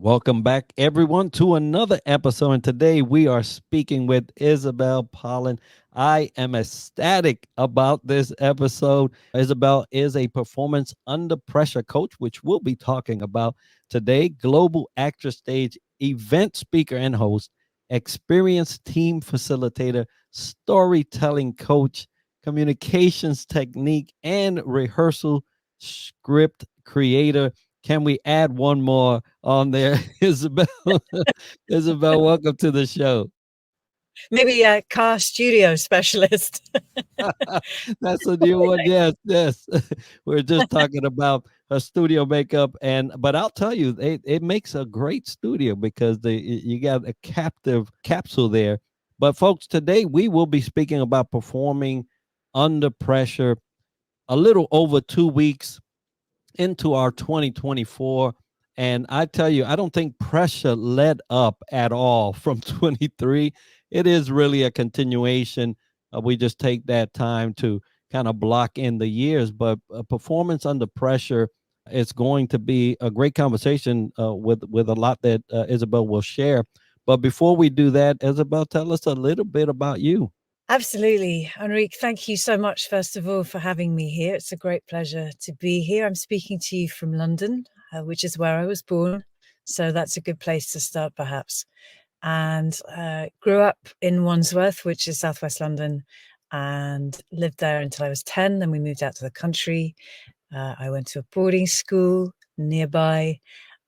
Welcome back, everyone, to another episode. And today we are speaking with Isabel Pollen. I am ecstatic about this episode. Isabel is a performance under pressure coach, which we'll be talking about today. Global actor, stage, event speaker, and host, experienced team facilitator, storytelling coach, communications technique, and rehearsal script creator. Can we add one more on there? Isabel, Isabel, welcome to the show. Maybe a car studio specialist. That's a new one. Yes, yes. We're just talking about a studio makeup, but I'll tell you, it makes a great studio because you got a captive capsule there. But folks, today we will be speaking about performing under pressure. A little over 2 weeks into our 2024. And I tell you, I don't think pressure let up at all from 23. It is really a continuation. We just take that time to kind of block in the years, but performance under pressure is going to be a great conversation with a lot that Isabel will share. But before we do that, Isabel, tell us a little bit about you. Absolutely. Enrique, thank you so much, first of all, for having me here. It's a great pleasure to be here. I'm speaking to you from London, which is where I was born. So that's a good place to start, perhaps. And grew up in Wandsworth, which is southwest London, and lived there until I was 10. Then we moved out to the country. I went to a boarding school nearby.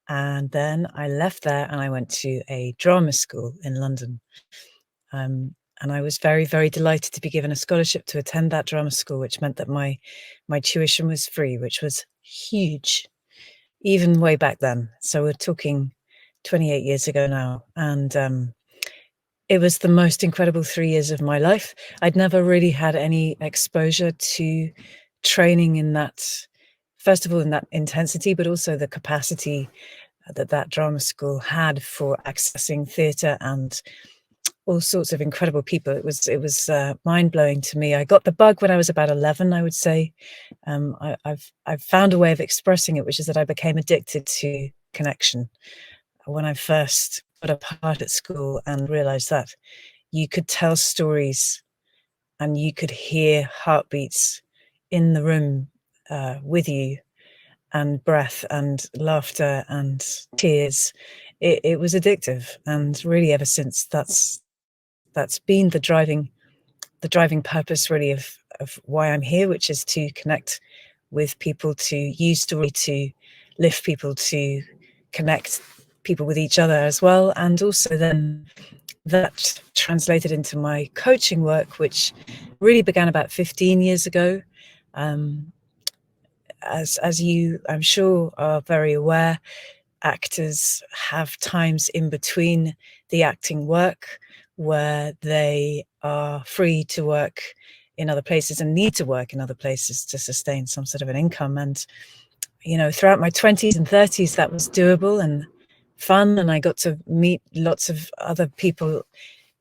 And then I left there and I went to a drama school in London. And I was very, very delighted to be given a scholarship to attend that drama school, which meant that my tuition was free, which was huge, even way back then. So we're talking 28 years ago now. And it was the most incredible 3 years of my life. I'd never really had any exposure to training in that, first of all, in that intensity, but also the capacity that drama school had for accessing theatre and all sorts of incredible people. It was mind-blowing to me. I got the bug when I was about 11, I would say. I've found a way of expressing it, which is that I became addicted to connection. When I first got a part at school and realized that you could tell stories and you could hear heartbeats in the room with you, and breath and laughter and tears, it was addictive. And really ever since, that's been the driving purpose really of why I'm here, which is to connect with people, to use story to lift people, to connect people with each other as well. And also then that translated into my coaching work, which really began about 15 years ago. As you, I'm sure, are very aware, actors have times in between the acting work where they are free to work in other places and need to work in other places to sustain some sort of an income. And, you know, throughout my 20s and 30s, that was doable and fun. And I got to meet lots of other people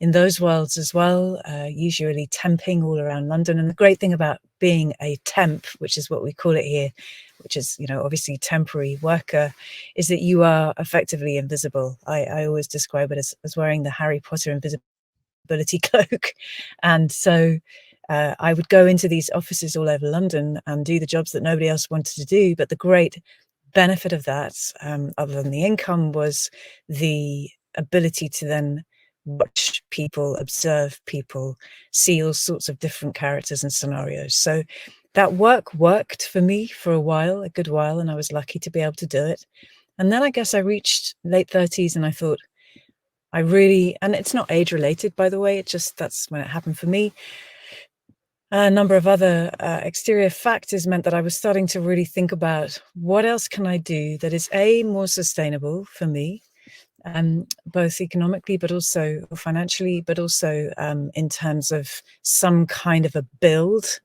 in those worlds as well, usually temping all around London. And the great thing about being a temp, which is what we call it here, which is, you know, obviously temporary worker, is that you are effectively invisible. I always describe it as wearing the Harry Potter invisibility cloak. And so I would go into these offices all over London and do the jobs that nobody else wanted to do. But the great benefit of that, other than the income, was the ability to then watch people, observe people, see all sorts of different characters and scenarios. So that worked for me for a good while, and I was lucky to be able to do it. And then I guess I reached late 30s and I thought, and it's not age related, by the way, that's when it happened for me. A number of other exterior factors meant that I was starting to really think about what else can I do that is more sustainable for me, both economically, but also financially, but also in terms of some kind of a build.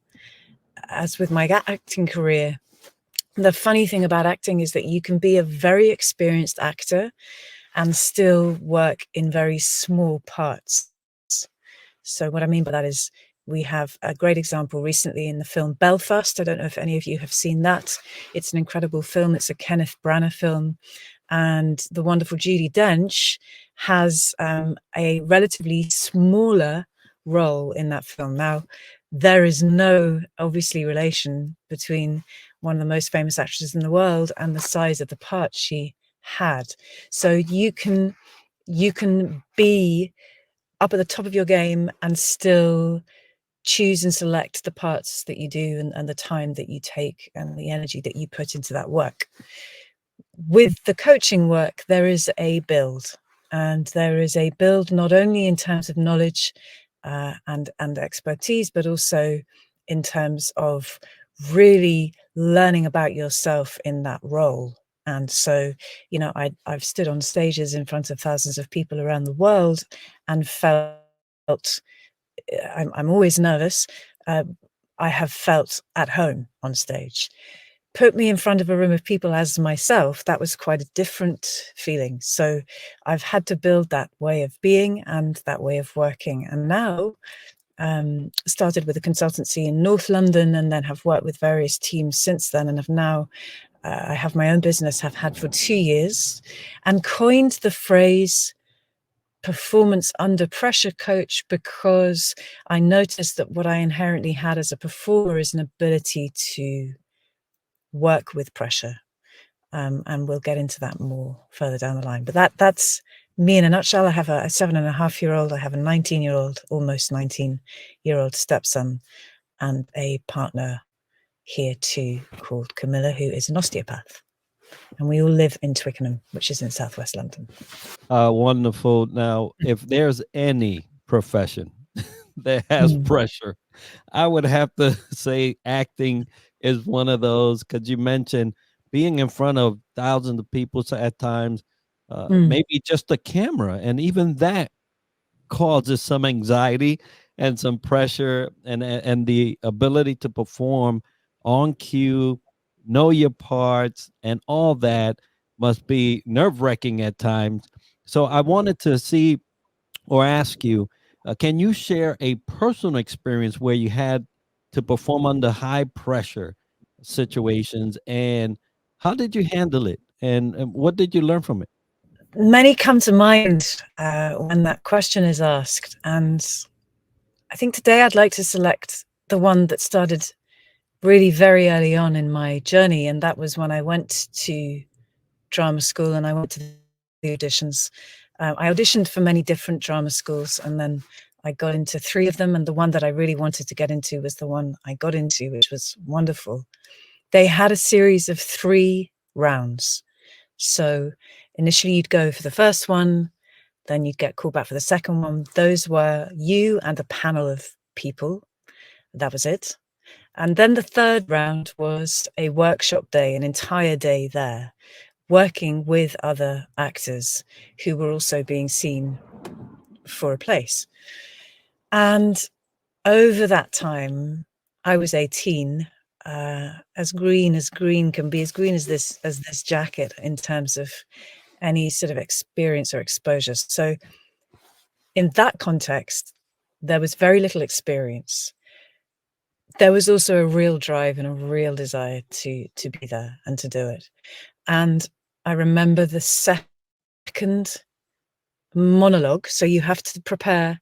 As with my acting career, the funny thing about acting is that you can be a very experienced actor and still work in very small parts. So what I mean by that is We have a great example recently in the film Belfast. I don't know if any of you have seen that. It's an incredible film. It's a Kenneth Branagh film. And the wonderful Judi Dench has a relatively smaller role in that film. Now, there is no, obviously, relation between one of the most famous actresses in the world and the size of the part she had. So you can be up at the top of your game and still choose and select the parts that you do, and the time that you take and the energy that you put into that work. With the coaching work, there is a build, and there is a build not only in terms of knowledge and expertise, but also in terms of really learning about yourself in that role. And so, you know, I've stood on stages in front of thousands of people around the world and felt, I'm always nervous. I have felt at home on stage. Put me in front of a room of people as myself, that was quite a different feeling. So I've had to build that way of being and that way of working. And now, started with a consultancy in North London, and then have worked with various teams since then, and have now, I have my own business, have had for 2 years, and coined the phrase performance under pressure coach, because I noticed that what I inherently had as a performer is an ability to work with pressure. And we'll get into that more further down the line. But that's me in a nutshell. I have a 7.5-year-old, I have a 19-year-old, almost 19-year-old stepson, and a partner here too called Camilla, who is an osteopath. And we all live in Twickenham, which is in southwest London. Wonderful. Now, if there's any profession that has pressure, I would have to say acting is one of those, because you mentioned being in front of thousands of people at times, maybe just a camera, and even that causes some anxiety and some pressure, and the ability to perform on cue, know your parts, and all that must be nerve-wracking at times. So I wanted to see or ask you, can you share a personal experience where you had to perform under high pressure situations, and how did you handle it, and what did you learn from it? Many come to mind when that question is asked, and I think today I'd like to select the one that started really very early on in my journey, and that was when I went to drama school and I went to the auditions. I auditioned for many different drama schools, and then I got into 3 of them, and the one that I really wanted to get into was the one I got into, which was wonderful. They had a series of 3 rounds. So initially you'd go for the first one, then you'd get called back for the second one. Those were you and a panel of people. That was it. And then the third round was a workshop day, an entire day there, working with other actors who were also being seen for a place. And over that time, I was 18, as green can be, as green as this jacket in terms of any sort of experience or exposure. So in that context, there was very little experience. There was also a real drive and a real desire to be there and to do it. And I remember the second monologue. So you have to prepare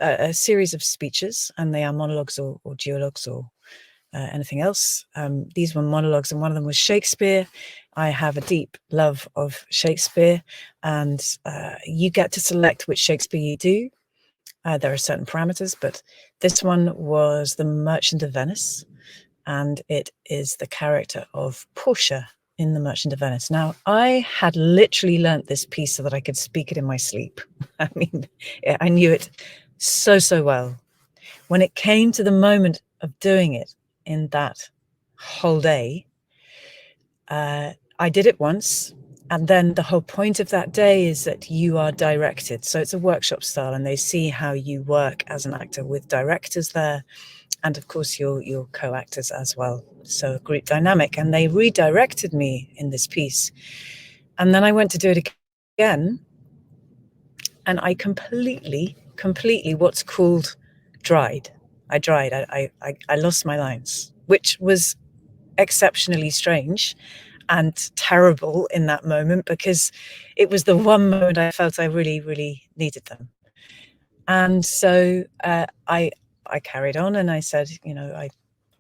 a series of speeches, and they are monologues or duologues or anything else. These were monologues, and one of them was Shakespeare. I have a deep love of Shakespeare, and you get to select which Shakespeare you do. There are certain parameters, but this one was The Merchant of Venice, and it is the character of Portia in The Merchant of Venice. Now, I had literally learnt this piece so that I could speak it in my sleep. I mean, I knew it so well. When it came to the moment of doing it in that whole day, I did it once, and then the whole point of that day is that you are directed. So it's a workshop style, and they see how you work as an actor with directors there, and of course your co-actors as well. So a group dynamic, and they redirected me in this piece. And then I went to do it again, and I completely what's called dried. I dried. I lost my lines, which was exceptionally strange and terrible in that moment, because it was the one moment I felt I really, really needed them. And so I carried on, and I said,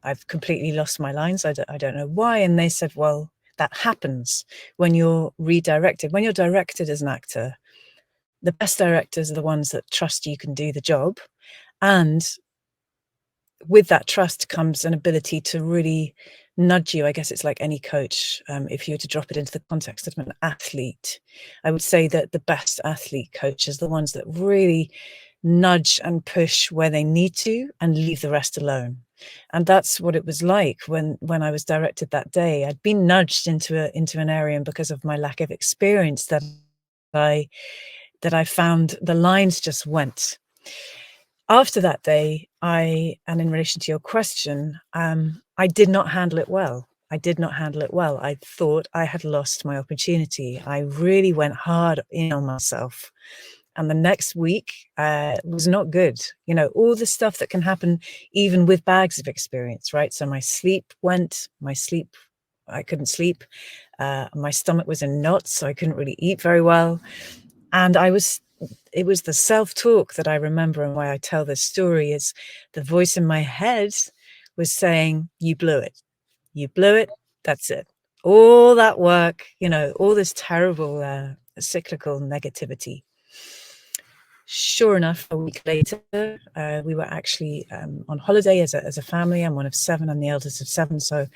I've completely lost my lines. I don't know why. And they said, well, that happens when you're redirected. When you're directed as an actor, the best directors are the ones that trust you can do the job. And with that trust comes an ability to really nudge you. I guess it's like any coach. If you were to drop it into the context of an athlete, I would say that the best athlete coaches are the ones that really nudge and push where they need to and leave the rest alone. And that's what it was like when I was directed that day. I'd been nudged into an area, and because of my lack of experience, I found the lines just went. After that day, and in relation to your question, I did not handle it well. I did not handle it well. I thought I had lost my opportunity. I really went hard in on myself. And the next week was not good. All the stuff that can happen even with bags of experience, right? So my sleep, I couldn't sleep. My stomach was in knots, so I couldn't really eat very well. And it was the self-talk that I remember, and why I tell this story is the voice in my head was saying, you blew it. You blew it. That's it. All that work, all this terrible cyclical negativity. Sure enough, a week later, we were actually on holiday as a family. I'm one of 7. I'm the eldest of 7. So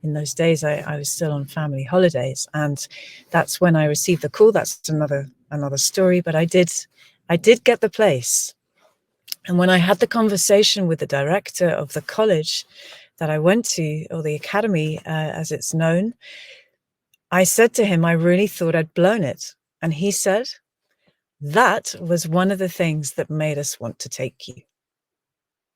in those days, I was still on family holidays. And that's when I received the call. That's another story. But I did get the place. And when I had the conversation with the director of the college that I went to, or the academy as it's known, I said to him, I really thought I'd blown it. And he said, that was one of the things that made us want to take you.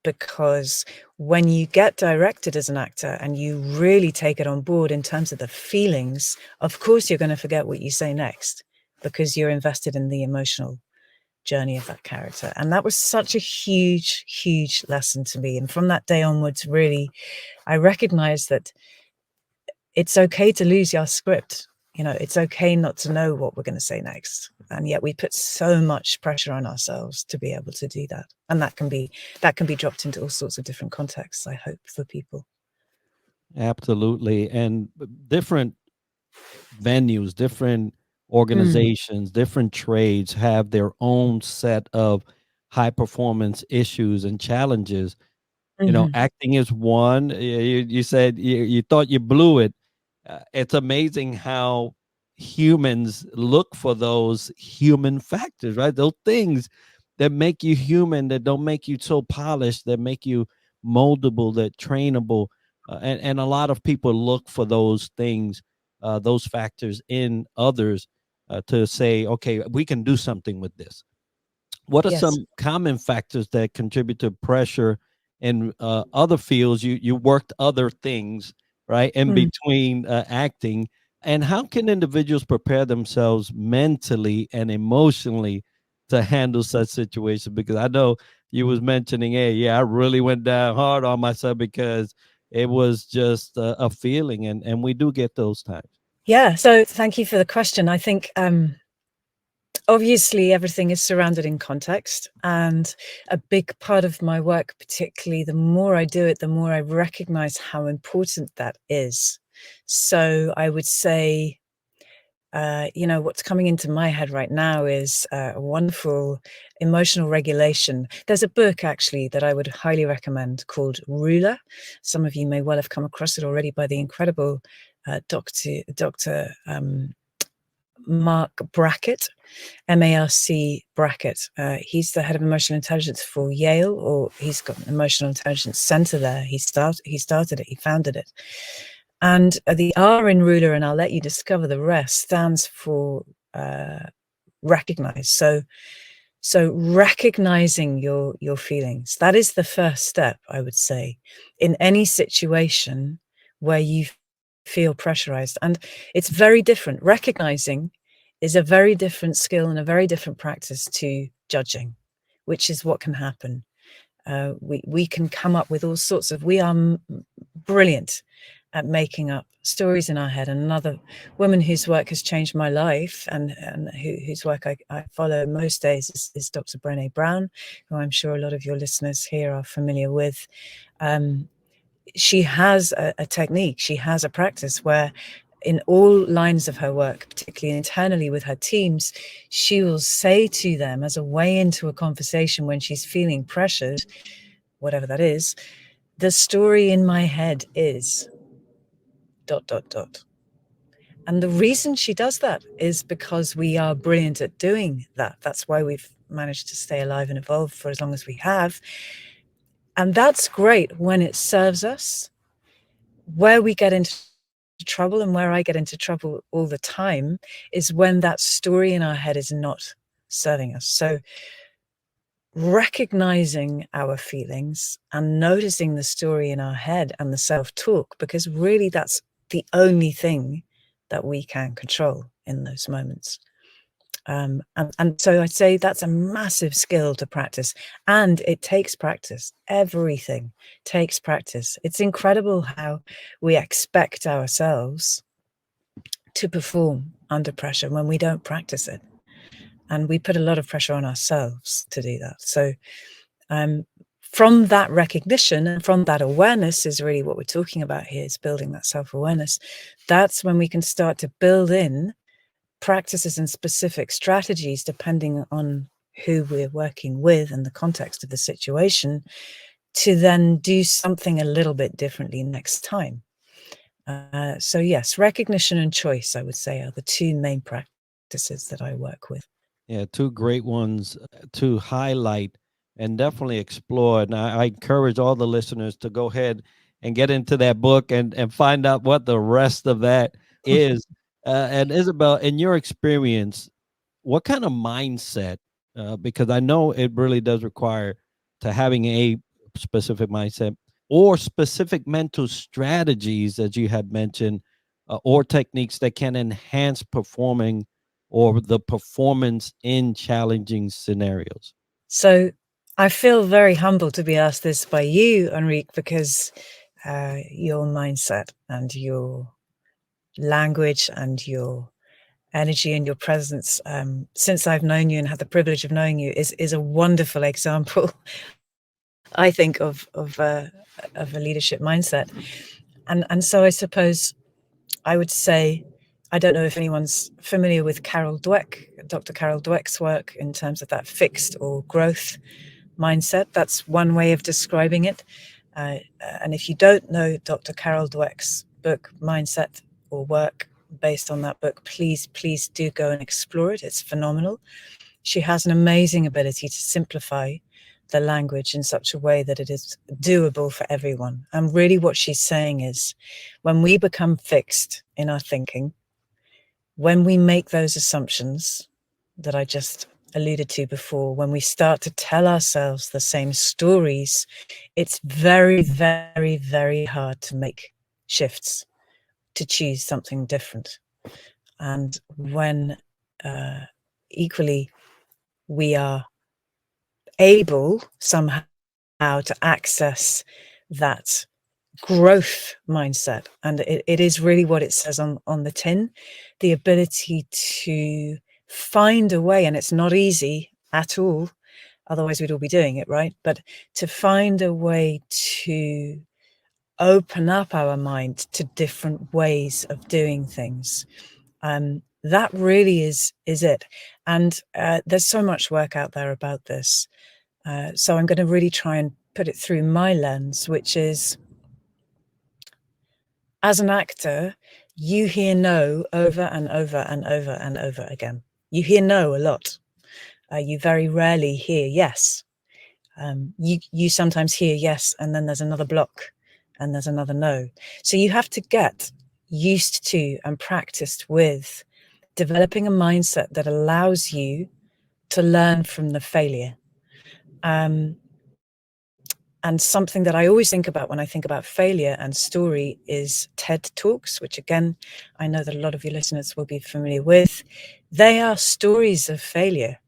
Because when you get directed as an actor and you really take it on board in terms of the feelings, of course you're going to forget what you say next, because you're invested in the emotional journey of that character. And that was such a huge, huge lesson to me. And from that day onwards, really, I recognized that it's okay to lose your script. It's okay not to know what we're going to say next. And yet we put so much pressure on ourselves to be able to do that. And that can be dropped into all sorts of different contexts, I hope, for people. Absolutely. And different venues, different organizations, different trades have their own set of high performance issues and challenges. Mm-hmm. Acting is one. You said you thought you blew it. It's amazing how humans look for those human factors, right? Those things that make you human, that don't make you so polished, that make you moldable, that trainable. And a lot of people look for those things, those factors in others to say, okay, we can do something with this. What are Yes. some common factors that contribute to pressure in other fields? You worked other things, right, in Mm. between acting, and how can individuals prepare themselves mentally and emotionally to handle such situations? Because I know you was mentioning, hey, yeah, I really went down hard on myself because it was just a feeling, and we do get those times. Yeah. So thank you for the question. I think obviously everything is surrounded in context, and a big part of my work, particularly the more I do it, the more I recognize how important that is. So I would say, what's coming into my head right now is a wonderful emotional regulation. There's a book actually that I would highly recommend called Ruler. Some of you may well have come across it already, by the incredible Dr. Mark Brackett, MARC Brackett. He's the head of emotional intelligence for Yale, or he's got an emotional intelligence center there. He started it, he founded it. And the R in Ruler, and I'll let you discover the rest, stands for recognize. So recognizing your feelings, that is the first step, I would say, in any situation where you feel pressurized. And it's very different. Recognizing is a very different skill and a very different practice to judging, which is what can happen. We can come up with all sorts of, we are brilliant at making up stories in our head. And another woman whose work has changed my life, and whose work I follow most days, is Dr. Brené Brown, who I'm sure a lot of your listeners here are familiar with. She has a technique, she has a practice where in all lines of her work, particularly internally with her teams, she will say to them as a way into a conversation when she's feeling pressured, whatever that is, the story in my head is ... And the reason she does that is because we are brilliant at doing that. That's why we've managed to stay alive and evolve for as long as we have. And that's great when it serves us. Where we get into trouble, and where I get into trouble all the time, is when that story in our head is not serving us. So recognizing our feelings and noticing the story in our head and the self-talk, because really that's the only thing that we can control in those moments. And so I'd say that's a massive skill to practice, and it takes practice. Everything takes practice. It's incredible how we expect ourselves to perform under pressure when we don't practice it. And we put a lot of pressure on ourselves to do that. So from that recognition and from that awareness is really what we're talking about here, is building that self-awareness. That's when we can start to build in practices and specific strategies depending on who we're working with and the context of the situation, to then do something a little bit differently next time. So yes, recognition and choice, I would say, are the two main practices that I work with. Yeah, two great ones to highlight and definitely explore. And I encourage all the listeners to go ahead and get into that book and find out what the rest of that is. And Isabel, in your experience, what kind of mindset? Because I know it really does require to having a specific mindset or specific mental strategies, as you had mentioned, or techniques that can enhance performing or the performance in challenging scenarios. So I feel very humbled to be asked this by you, Enrique, because your mindset and your language and your energy and your presence, since I've known you and had the privilege of knowing you, is a wonderful example, I think, of a leadership mindset. And so I suppose I would say, I don't know if anyone's familiar with Carol Dweck, Dr. Carol Dweck's work in terms of that fixed or growth mindset. That's one way of describing it. And if you don't know Dr. Carol Dweck's book, Mindset, or work based on that book, please do go and explore it. It's phenomenal. She has an amazing ability to simplify the language in such a way that it is doable for everyone. And really what she's saying is, when we become fixed in our thinking, when we make those assumptions that I just alluded to before, when we start to tell ourselves the same stories, it's very, very, very hard to make shifts, to choose something different. And when equally we are able somehow to access that growth mindset, and it is really what it says on the tin, the ability to find a way, and it's not easy at all, otherwise we'd all be doing it, right? But to find a way to open up our mind to different ways of doing things, that really is it. And there's so much work out there about this, so I'm going to really try and put it through my lens, which is, as an actor, you hear no over and over and over and over again. You hear no a lot. You very rarely hear yes. You sometimes hear yes, and then there's another block, and there's another no. So you have to get used to and practiced with developing a mindset that allows you to learn from the failure. And something that I always think about when I think about failure and story is TED Talks, which again, I know that a lot of your listeners will be familiar with. They are stories of failure,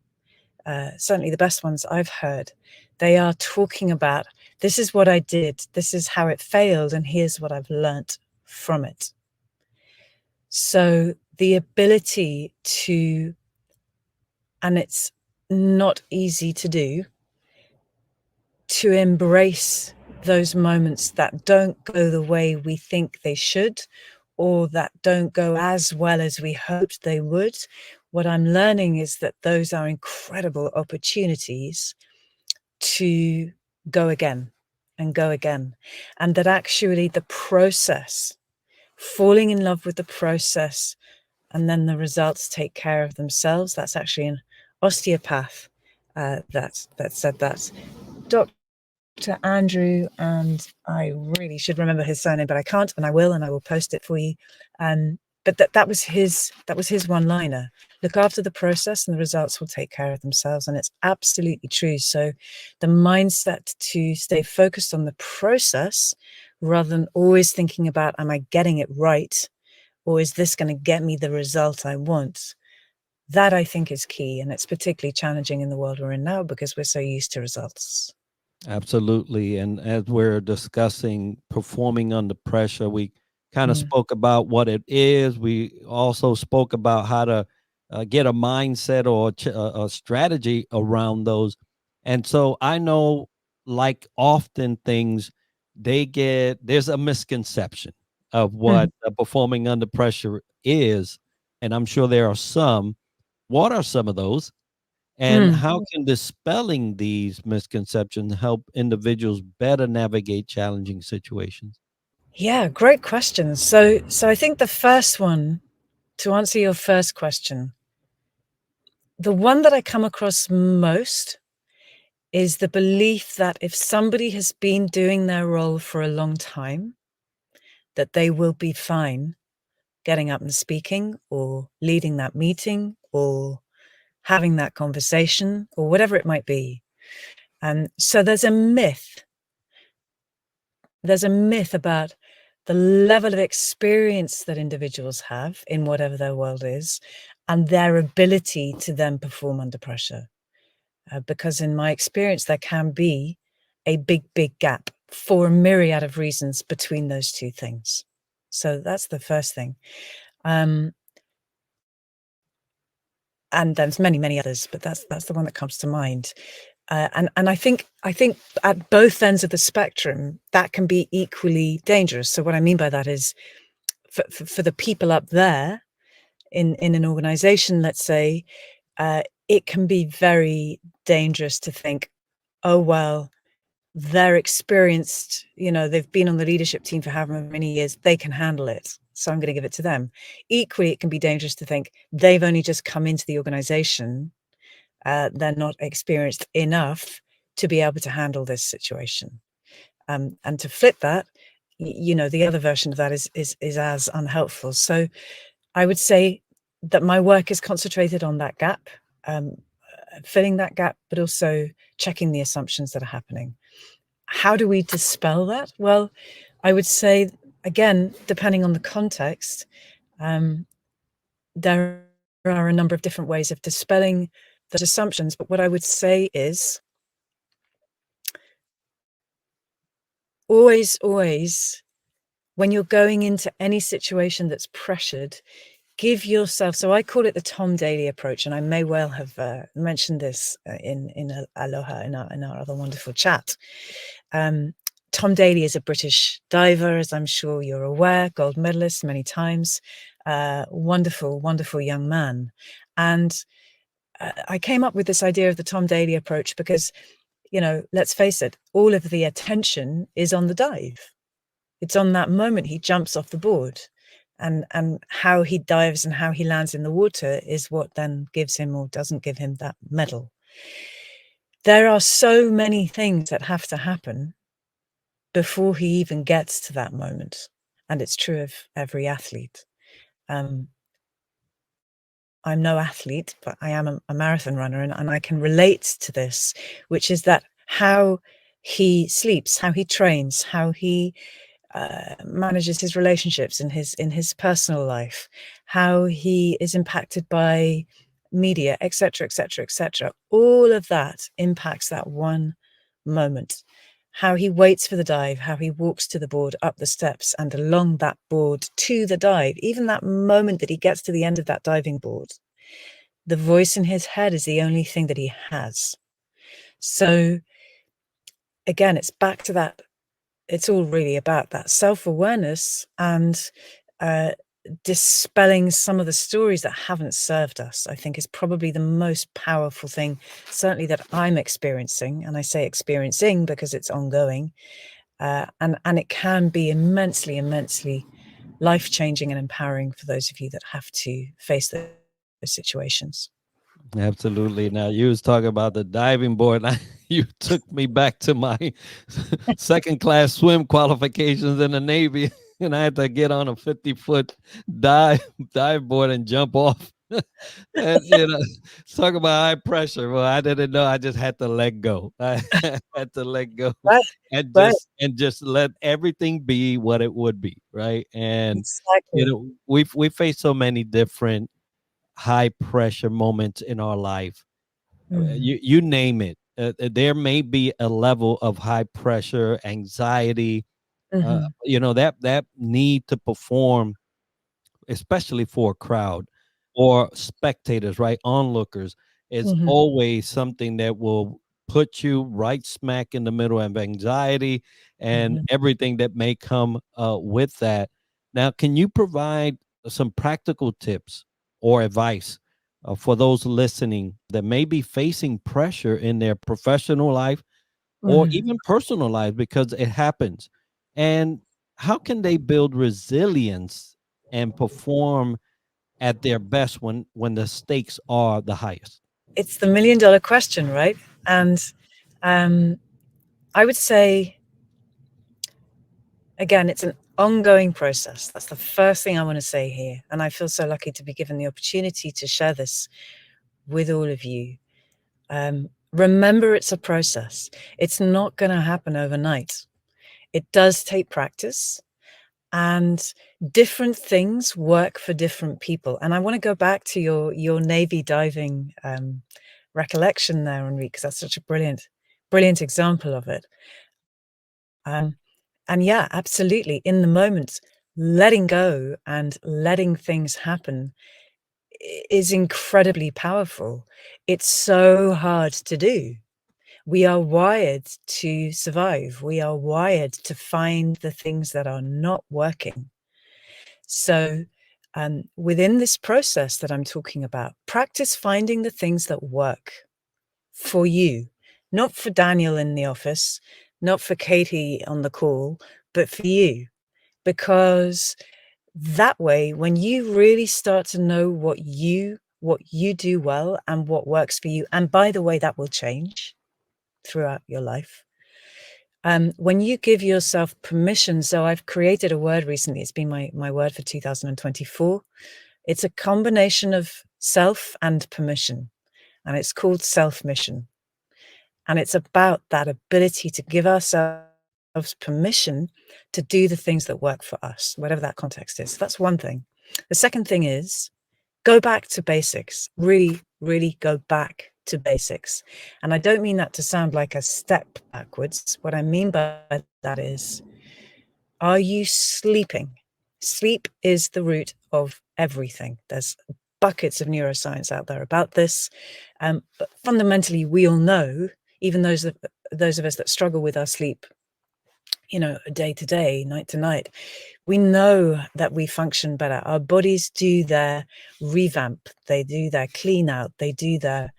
certainly the best ones I've heard. They are talking about, this is what I did, this is how it failed, and here's what I've learnt from it. So the ability to, and it's not easy to do, to embrace those moments that don't go the way we think they should, or that don't go as well as we hoped they would. What I'm learning is that those are incredible opportunities to go again and go again. And that actually the process, falling in love with the process, and then the results take care of themselves. That's actually an osteopath that said that. Dr. Andrew, and I really should remember his surname, but I can't, and I will post it for you. But that was his one-liner. Look after the process and the results will take care of themselves. And it's absolutely true. So the mindset to stay focused on the process rather than always thinking about, am I getting it right? Or is this going to get me the result I want? That, I think, is key. And it's particularly challenging in the world we're in now because we're so used to results. Absolutely. And as we're discussing performing under pressure, we kind of spoke about what it is. We also spoke about how to get a mindset or a strategy around those. And so I know, like often things, there's a misconception of what performing under pressure is. And I'm sure there are some. What are some of those? And how can dispelling these misconceptions help individuals better navigate challenging situations? Yeah, great question. So I think the first one, to answer your first question, the one that I come across most is the belief that if somebody has been doing their role for a long time, that they will be fine getting up and speaking or leading that meeting or having that conversation or whatever it might be. And so there's a myth. There's a myth about the level of experience that individuals have in whatever their world is and their ability to then perform under pressure. Because in my experience, there can be a big, big gap for a myriad of reasons between those two things. So that's the first thing. And there's many, many others, but that's the one that comes to mind. And I think at both ends of the spectrum, that can be equally dangerous. So what I mean by that is for the people up there in an organization, let's say, it can be very dangerous to think, oh, well, they're experienced, they've been on the leadership team for however many years, they can handle it, so I'm going to give it to them. Equally, it can be dangerous to think they've only just come into the organization, they're not experienced enough to be able to handle this situation. And to flip that, the other version of that is as unhelpful. So I would say that my work is concentrated on that gap, filling that gap, but also checking the assumptions that are happening. How do we dispel that? Well, I would say, again, depending on the context, there are a number of different ways of dispelling those assumptions. But what I would say is always, when you're going into any situation that's pressured, give yourself, so I call it the Tom Daly approach, and I may well have mentioned this in Aloha, in our other wonderful chat. Tom Daly is a British diver, as I'm sure you're aware, gold medalist many times, wonderful, wonderful young man. And I came up with this idea of the Tom Daly approach because, let's face it, all of the attention is on the dive. It's on that moment he jumps off the board. And how he dives and how he lands in the water is what then gives him or doesn't give him that medal. There are so many things that have to happen before he even gets to that moment. And it's true of every athlete. I'm no athlete, but I am a marathon runner, and I can relate to this, which is that how he sleeps, how he trains, how he manages his relationships in his personal life, how he is impacted by media, etc., etc., etc. All of that impacts that one moment, how he waits for the dive, how he walks to the board, up the steps and along that board to the dive, even that moment that he gets to the end of that diving board, the voice in his head is the only thing that he has. So again, it's back to that. It's all really about that self-awareness and dispelling some of the stories that haven't served us, I think is probably the most powerful thing, certainly that I'm experiencing. And I say experiencing because it's ongoing. And it can be immensely, immensely life-changing and empowering for those of you that have to face those situations. Absolutely. Now you was talking about the diving board. You took me back to my second class swim qualifications in the Navy, and I had to get on a 50-foot dive board and jump off. And talk about high pressure. Well, I didn't know. I just had to let go. I had to let go Right, and right, just let everything be what it would be, right? And exactly. we face so many different high pressure moments in our life. Mm, You name it. There may be a level of high pressure, anxiety, mhm, that need to perform, especially for a crowd or spectators, right? Onlookers, is mhm, always something that will put you right smack in the middle of anxiety and mhm, everything that may come with that. Now, can you provide some practical tips or advice for those listening that may be facing pressure in their professional life or mhm. even personal life because it happens? And how can they build resilience and perform at their best when the stakes are the highest? It's the $1,000,000 question, right? And um, I would say, again, it's an ongoing process. That's the first thing I want to say here. And I feel so lucky to be given the opportunity to share this with all of you. Remember, it's a process. It's not going to happen overnight. It does take practice, and different things work for different people. And I want to go back to your Navy diving recollection there, Enrique, because that's such a brilliant, brilliant example of it. Um, and yeah, absolutely. In the moment, letting go and letting things happen is incredibly powerful. It's so hard to do. We are wired to survive. We are wired to find the things that are not working. So, within this process that I'm talking about, practice finding the things that work for you, not for Daniel in the office, not for Katie on the call, but for you. Because that way, when you really start to know what you do well and what works for you, and by the way, that will change throughout your life. When you give yourself permission, so I've created a word recently, it's been my word for 2024. It's a combination of self and permission, and it's called self-mission. And it's about that ability to give ourselves permission to do the things that work for us, whatever that context is. That's one thing. The second thing is go back to basics. Really, really go back to basics. And I don't mean that to sound like a step backwards. What I mean by that is, are you sleeping? Sleep is the root of everything. There's buckets of neuroscience out there about this. But fundamentally, we all know, even those of us that struggle with our sleep, day to day, night to night, we know that we function better. Our bodies do their revamp, they do their clean out, they do their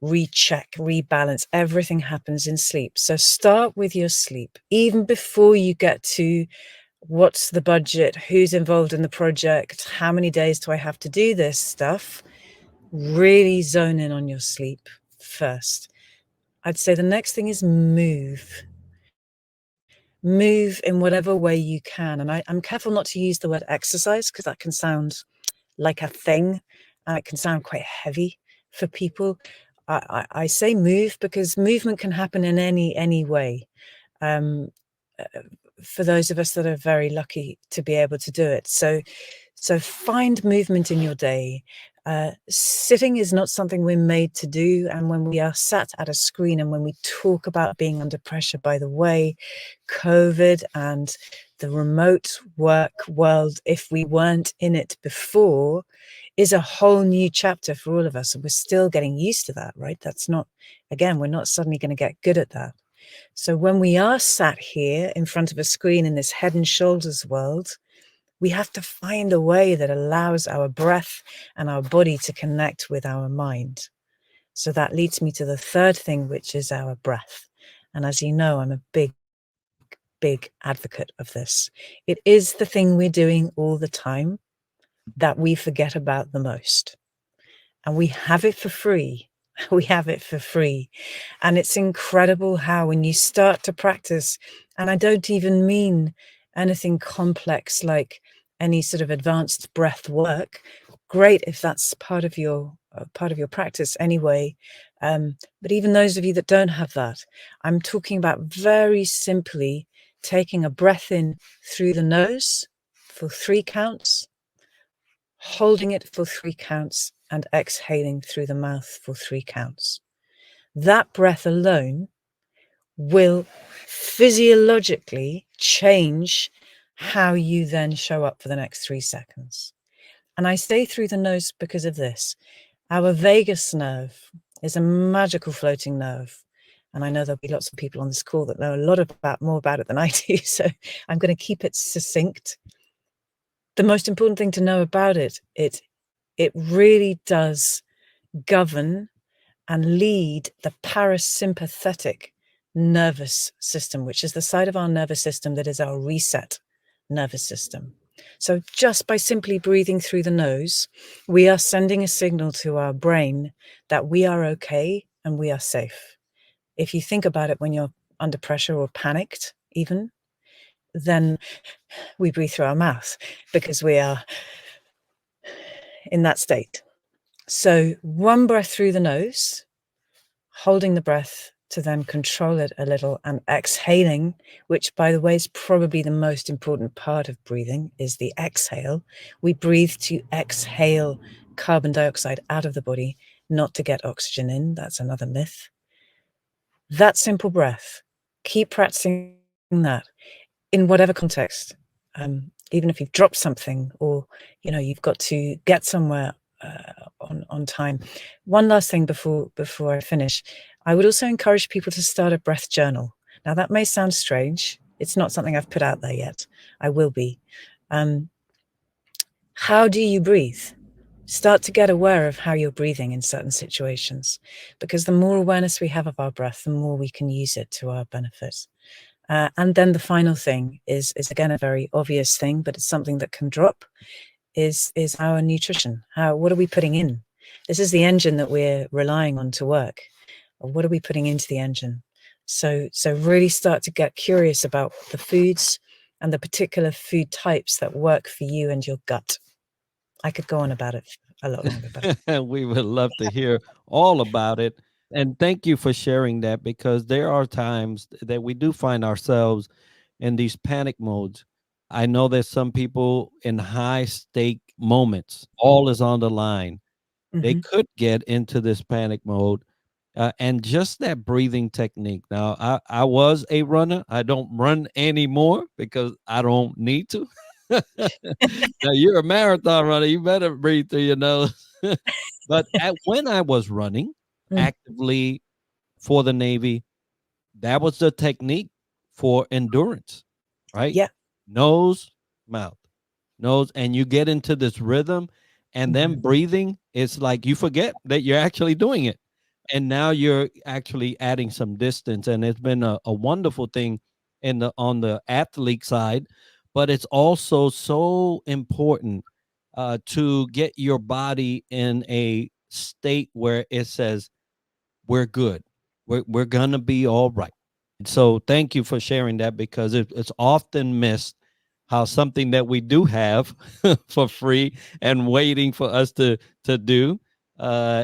recheck, rebalance. Everything happens in sleep. So start with your sleep, even before you get to what's the budget, who's involved in the project, how many days do I have to do this stuff. Really zone in on your sleep first. I'd say the next thing is move in whatever way you can. And I'm careful not to use the word exercise because that can sound like a thing, and it can sound quite heavy for people. I say move because movement can happen in any way. Um, for those of us that are very lucky to be able to do it. So find movement in your day. Sitting is not something we're made to do. And when we are sat at a screen and when we talk about being under pressure, by the way, COVID and the remote work world, if we weren't in it before, is a whole new chapter for all of us. And we're still getting used to that, right? That's not, again, we're not suddenly going to get good at that. So when we are sat here in front of a screen in this head and shoulders world, we have to find a way that allows our breath and our body to connect with our mind. So that leads me to the third thing, which is our breath. And as you know, I'm a big, big advocate of this. It is the thing we're doing all the time that we forget about the most. And we have it for free. We have it for free. And it's incredible how when you start to practice, and I don't even mean anything complex like any sort of advanced breath work, great if that's part of your practice anyway. But even those of you that don't have that, I'm talking about very simply taking a breath in through the nose for 3 counts, holding it for 3 counts, and exhaling through the mouth for 3 counts. That breath alone will physiologically change how you then show up for the next 3 seconds. And I say through the nose because of this. Our vagus nerve is a magical floating nerve. And I know there'll be lots of people on this call that know a lot more about it than I do. So I'm going to keep it succinct. The most important thing to know about it really does govern and lead the parasympathetic nervous system, which is the side of our nervous system that is our reset nervous system. So just by simply breathing through the nose, we are sending a signal to our brain that we are okay and we are safe. If you think about it when you're under pressure or panicked even, then we breathe through our mouth because we are in that state. So 1 breath through the nose, holding the breath to then control it a little, and exhaling, which by the way is probably the most important part of breathing, is the exhale. We breathe to exhale carbon dioxide out of the body, not to get oxygen in. That's another myth. That simple breath, keep practicing that in whatever context. Even if you've dropped something or you've got to get somewhere on time. One last thing before I finish, I would also encourage people to start a breath journal. Now that may sound strange. It's not something I've put out there yet. I will be. How do you breathe? Start to get aware of how you're breathing in certain situations, because the more awareness we have of our breath, the more we can use it to our benefit. And then the final thing is again a very obvious thing, but it's something that can drop, is our nutrition. What are we putting in? This is the engine that we're relying on to work. What are we putting into the engine? So really start to get curious about the foods and the particular food types that work for you and your gut. I could go on about it a lot longer, but We would love to hear all about it. And thank you for sharing that, because there are times that we do find ourselves in these panic modes. I know there's some people in high stake moments, all is on the line. They Mhm. could get into this panic mode. And just that breathing technique. Now, I was a runner. I don't run anymore because I don't need to. Now, you're a marathon runner. You better breathe through your nose. But when I was running Mm. actively for the Navy, that was the technique for endurance, right? Yeah. Nose, mouth, nose, and you get into this rhythm, and then Mhm. breathing, it's like you forget that you're actually doing it. And now you're actually adding some distance, and it's been a wonderful thing on the athlete side, but it's also so important to get your body in a state where it says, we're good. We're gonna be all right. So thank you for sharing that, because it's often missed how something that we do have for free and waiting for us to do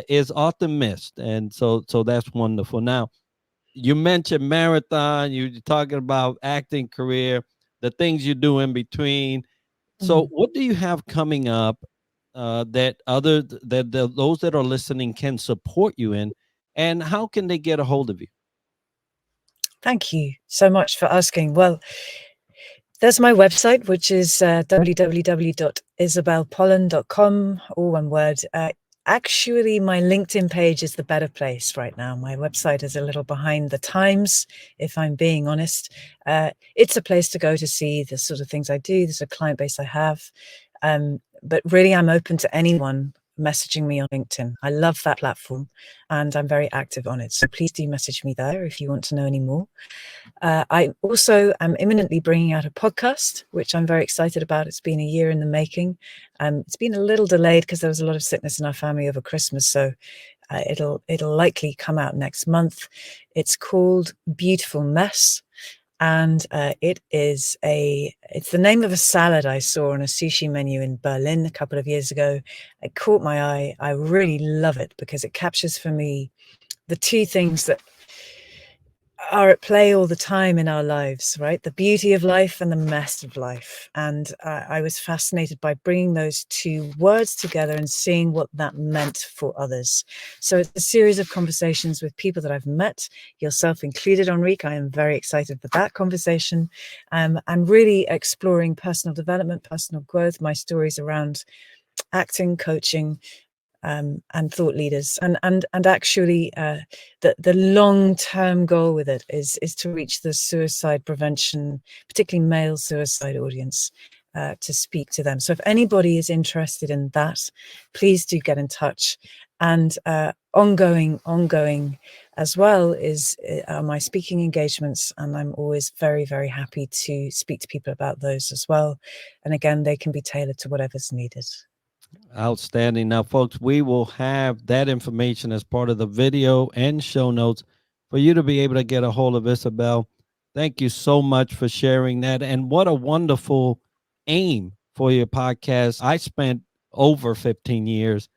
is often missed. And so that's wonderful. Now, you mentioned marathon, you're talking about acting career, the things you do in between. So Mm. what do you have coming up that those that are listening can support you in, and how can they get a hold of you? Thank you so much for asking. Well, there's my website, which is www.isabelpollen.com, all one word. Actually, my LinkedIn page is the better place right now. My website is a little behind the times, if I'm being honest. It's a place to go to see the sort of things I do. There's a client base I have. But really, I'm open to anyone messaging me on LinkedIn. I love that platform and I'm very active on it. So please do message me there if you want to know any more. I also am imminently bringing out a podcast, which I'm very excited about. It's been a year in the making. It's been a little delayed because there was a lot of sickness in our family over Christmas, so it'll likely come out next month. It's called Beautiful Mess, and it's the name of a salad I saw on a sushi menu in Berlin a couple of years ago. It caught my eye. I really love it because it captures for me the two things that are at play all the time in our lives, right? The beauty of life and the mess of life. And I was fascinated by bringing those two words together and seeing what that meant for others. So it's a series of conversations with people that I've met, yourself included, Enrique. I am very excited for that conversation, and really exploring personal development, personal growth, my stories around acting, coaching, and thought leaders, and actually the long-term goal with it is to reach the suicide prevention, particularly male suicide audience, to speak to them. So if anybody is interested in that, please do get in touch. And ongoing as well is my speaking engagements, and I'm always very, very happy to speak to people about those as well. And again, they can be tailored to whatever's needed. Outstanding. Now, folks, we will have that information as part of the video and show notes for you to be able to get a hold of Isabel. Thank you so much for sharing that. And what a wonderful aim for your podcast. I spent over 15 years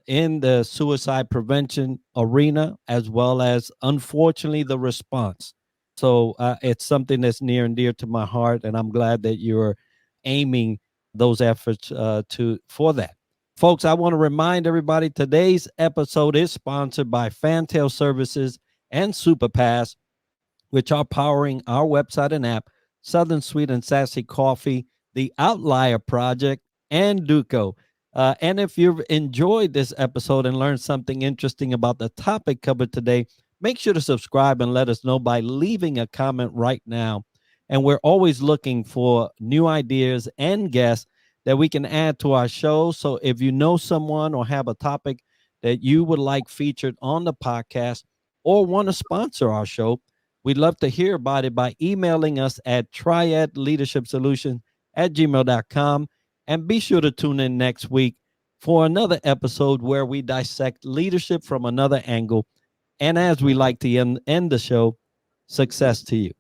in the suicide prevention arena, as well as, unfortunately, the response. So it's something that's near and dear to my heart, and I'm glad that you're aiming those efforts to for that. Folks, I want to remind everybody today's episode is sponsored by Fantail Services and Superpass, which are powering our website and app, Southern Sweet and Sassy Coffee, The Outlier Project, and Duco. And if you've enjoyed this episode and learned something interesting about the topic covered today, make sure to subscribe and let us know by leaving a comment right now. And we're always looking for new ideas and guests that we can add to our show. So if you know someone or have a topic that you would like featured on the podcast or want to sponsor our show, we'd love to hear about it by emailing us at triadleadershipsolution@gmail.com. And be sure to tune in next week for another episode where we dissect leadership from another angle. And as we like to end the show, success to you.